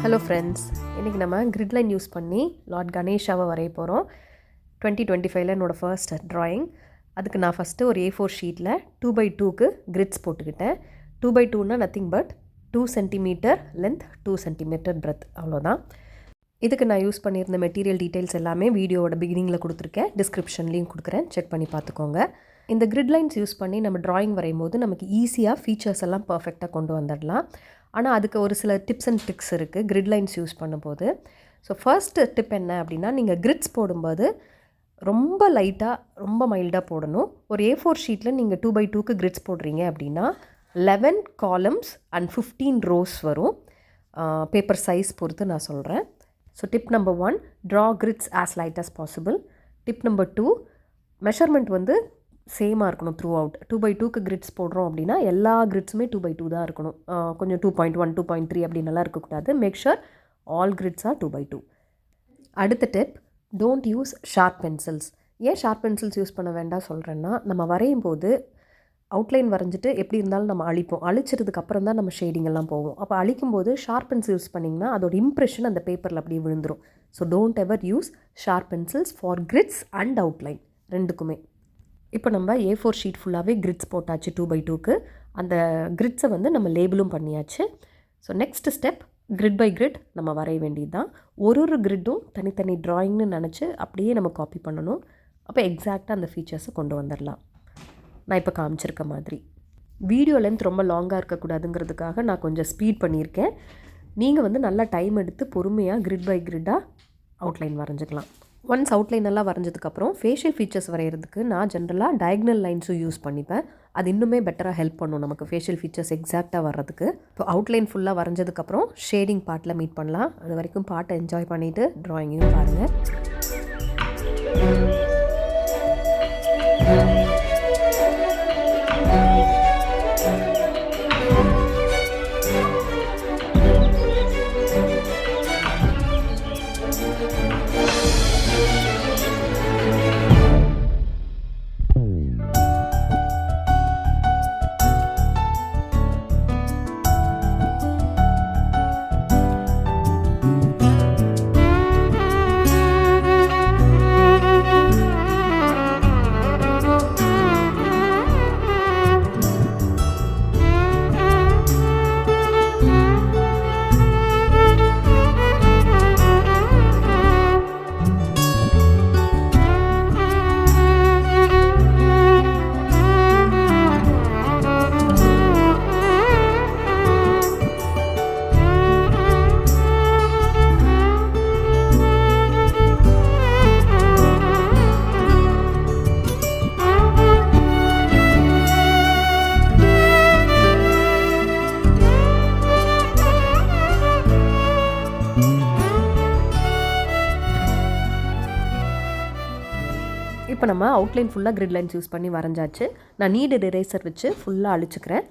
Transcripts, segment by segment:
Hello friends, இன்றைக்கி நம்ம grid line use பண்ணி லார்ட் கணேஷாவை வரைய போகிறோம். 2025 என்னோடய ஃபர்ஸ்ட் ட்ராயிங். அதுக்கு நான் ஃபஸ்ட்டு ஒரு A4 ஷீட்டில் 2x2க்கு கிரிட்ஸ் போட்டுக்கிட்டேன். 2x2னா nothing but 2 centimetre length, 2 centimetre breadth, அவ்வளோதான். இதுக்கு நான் யூஸ் பண்ணியிருந்த மெட்டீரியல் டீட்டெயில்ஸ் எல்லாமே வீடியோவோட பிகினிங்கில் கொடுத்துருக்கேன், டிஸ்கிரிப்ஷன்லேயும் கொடுக்குறேன், செக் பண்ணி பார்த்துக்கோங்க. இந்த கிரிட் லைன்ஸ் யூஸ் பண்ணி நம்ம ட்ராயிங் வரையும் போது நமக்கு ஈஸியாக ஃபீச்சர்ஸ் எல்லாம் பர்ஃபெக்டாக கொண்டு வந்துடலாம். ஆனால் அதுக்கு ஒரு சில டிப்ஸ் அண்ட் ட்ரிக்ஸ் இருக்குது கிரிட் லைன்ஸ் யூஸ் பண்ணும்போது. ஸோ ஃபர்ஸ்ட் டிப் என்ன அப்படின்னா, நீங்கள் கிரிட்ஸ் போடும்போது ரொம்ப லைட்டாக, ரொம்ப மைல்டாக போடணும். ஒரு A4 ஷீட்டில் நீங்கள் 2x2க்கு கிரிட்ஸ் போடுறீங்க அப்படின்னா 11 காலம்ஸ் அண்ட் 15 ரோஸ் வரும். பேப்பர் சைஸ் பொறுத்து நான் சொல்கிறேன். So tip number 1, draw grids as light as possible. Tip number 2, measurement வந்து சேமாக இருக்கணும் த்ரூ அவுட். 2x2க்கு கிரிட்ஸ் போடுறோம் அப்படின்னா எல்லா கிரிட்ஸுமே 2x2 தான் இருக்கணும். கொஞ்சம் 2.1, 2.3 அப்படின்னலாம் இருக்கக்கூடாது. Make sure all grids are 2x2. அடுத்த tip, don't use sharp pencils. ஏன் ஷார்ப் பென்சில்ஸ் யூஸ் பண்ண வேண்டாம் சொல்கிறேன்னா, நம்ம வரையும் போது அவுட்லைன் வரைஞ்சிட்டு எப்படி இருந்தாலும் நம்ம அழிப்போம். அழிச்சதுக்கு அப்புறம் தான் நம்ம ஷேடிங் எல்லாம் போகும். அப்போ அழிக்கும்போது ஷார்ப் பென்சில் யூஸ் பண்ணிங்கன்னா அதோட இம்ப்ரெஷன் அந்த பேப்பரில் அப்படியே விழுந்துடும். So don't ever use sharp pencils for grids and outline ரெண்டுக்குமே. இப்போ நம்ம A4 ஷீட் ஃபுல்லாகவே கிரிட்ஸ் போட்டாச்சு 2x2க்கு. அந்த கிரிட்ஸை வந்து நம்ம லேபிளும் பண்ணியாச்சு. So next step, grid by grid நம்ம வரைய வேண்டியது தான். ஒரு கிரிட்டும் தனித்தனி ட்ராயிங்னு நினச்சி அப்படியே நம்ம காப்பி பண்ணணும். அப்போ எக்ஸாக்டாக அந்த ஃபீச்சர்ஸை கொண்டு வந்துடலாம். நான் இப்போ காமிச்சிருக்க மாதிரி. வீடியோ லென்த் ரொம்ப லாங்காக இருக்கக்கூடாதுங்கிறதுக்காக நான் கொஞ்சம் ஸ்பீட் பண்ணியிருக்கேன். நீங்கள் வந்து நல்லா டைம் எடுத்து பொறுமையாக கிரிட் பை கிரிட்டாக அவுட்லைன் வரைஞ்சிக்கலாம். ஒன்ஸ் அவுட்லைன் எல்லாம் வரைஞ்சதுக்கப்புறம் ஃபேஷியல் ஃபீச்சர்ஸ் வரைகிறதுக்கு நான் ஜென்ரலாக டயக்னல் லைன்ஸும் யூஸ் பண்ணிப்பேன். அது இன்னுமே பெட்டராக ஹெல்ப் பண்ணும் நமக்கு ஃபேஷியல் ஃபீச்சர்ஸ் எக்ஸாக்டாக வர்றதுக்கு. இப்போ அவுட்லைன் ஃபுல்லாக வரைஞ்சதுக்கப்புறம் ஷேடிங் பார்ட்டில் மீட் பண்ணலாம். அது வரைக்கும் பார்ட்டை என்ஜாய் பண்ணிவிட்டு ட்ராயிங்கையும் பாருங்கள். இப்போ நம்ம அவுட்லைன் ஃபுல்லாக கிரிட் லைன்ஸ் யூஸ் பண்ணி வரைஞ்சாச்சு. நான் நீடட் எரேசர் வச்சு ஃபுல்லாக அழிச்சுக்கிறேன்.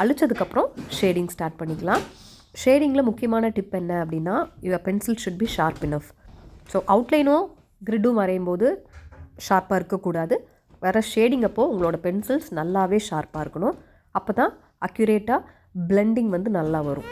அழிச்சதுக்கப்புறம் ஷேடிங் ஸ்டார்ட் பண்ணிக்கலாம். ஷேடிங்கில் முக்கியமான டிப் என்ன அப்படின்னா, your pencil should be sharp enough. So அவுட்லைனும் கிரிட்டும் வரையும் போது ஷார்ப்பாக இருக்கக்கூடாது. வேறு ஷேடிங் அப்போது உங்களோட பென்சில்ஸ் நல்லாவே ஷார்ப்பாக இருக்கணும். அப்போ தான் அக்யூரேட்டாக பிளெண்டிங் வந்து நல்லா வரும்.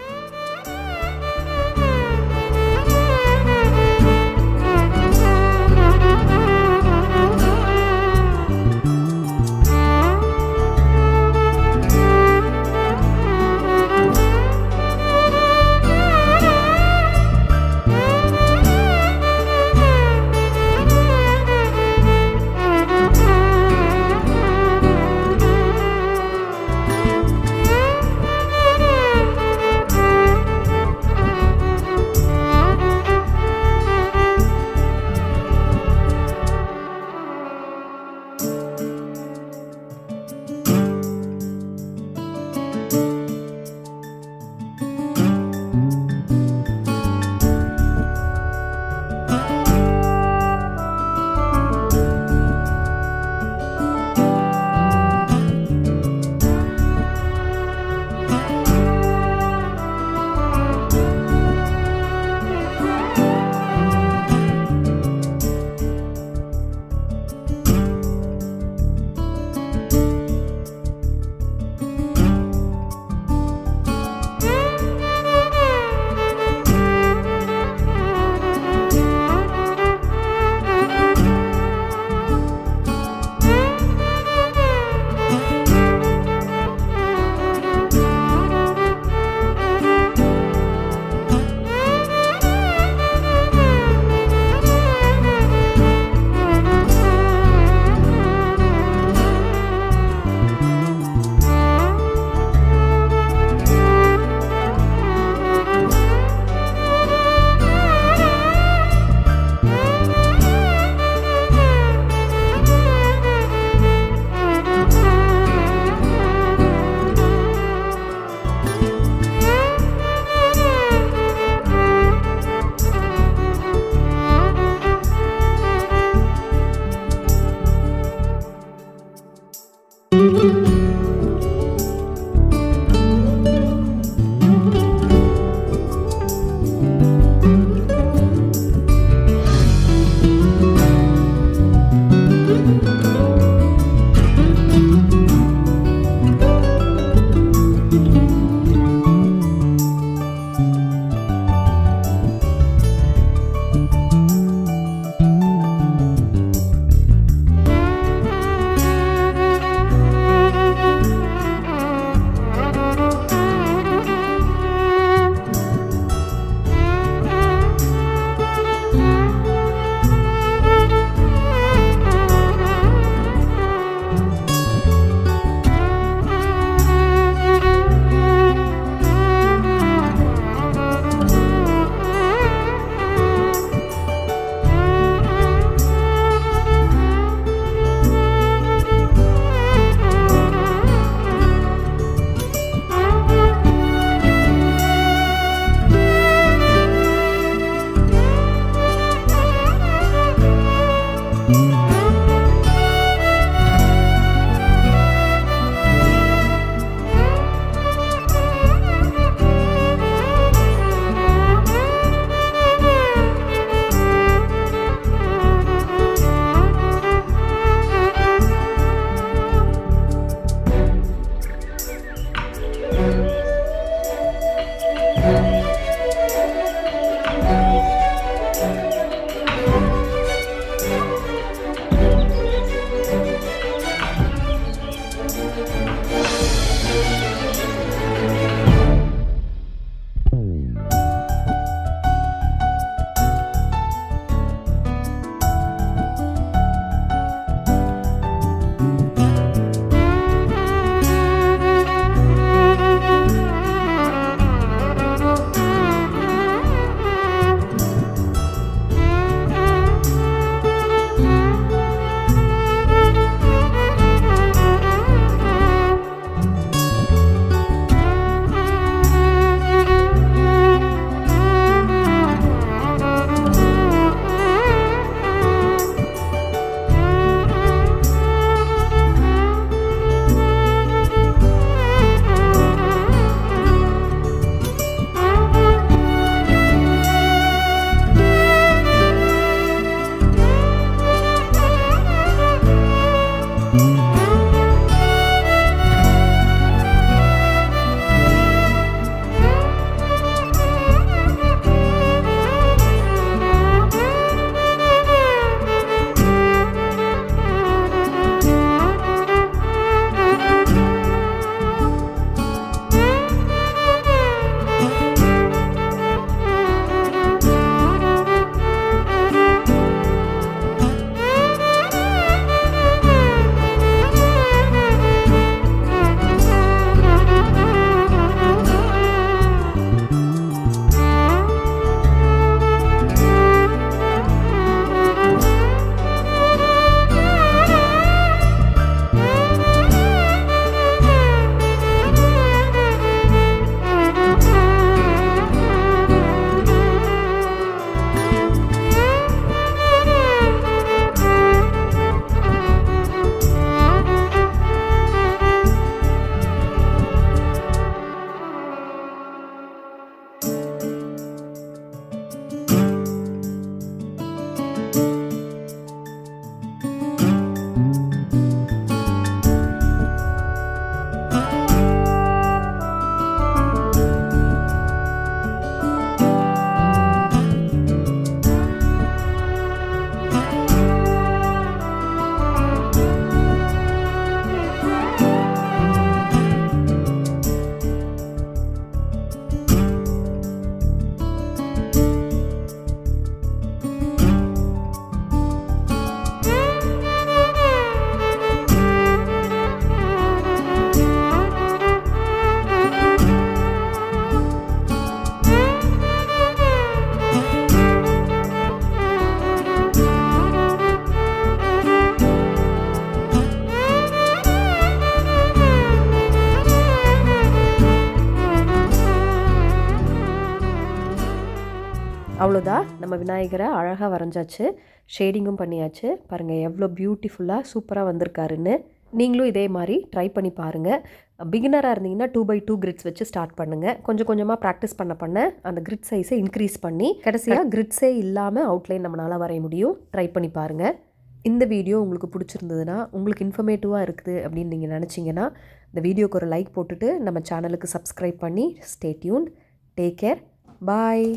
அவ்வளோதான், நம்ம விநாயகரை அழகாக வரைஞ்சாச்சு, ஷேடிங்கும் பண்ணியாச்சு. பாருங்கள் எவ்வளோ பியூட்டிஃபுல்லாக சூப்பராக வந்திருக்காருன்னு. நீங்களும் இதே மாதிரி ட்ரை பண்ணி பாருங்கள். பிகினராக இருந்தீங்கன்னா 2x2 கிரிட்ஸ் வச்சு ஸ்டார்ட் பண்ணுங்கள். கொஞ்சம் கொஞ்சமாக ப்ராக்டிஸ் பண்ண அந்த கிரிட் சைஸை இன்க்ரீஸ் பண்ணி கடைசியாக கிரிட்ஸே இல்லாமல் அவுட்லைன் நம்மளால் வரைய முடியும். ட்ரை பண்ணி பாருங்கள். இந்த வீடியோ உங்களுக்கு பிடிச்சிருந்ததுன்னா, உங்களுக்கு இன்ஃபர்மேட்டிவாக இருக்குது அப்படின்னு நீங்கள் நினச்சிங்கன்னா, இந்த வீடியோக்கு ஒரு லைக் போட்டுட்டு நம்ம சேனலுக்கு சப்ஸ்கிரைப் பண்ணி ஸ்டே டியூன்ட். Take care. பாய்.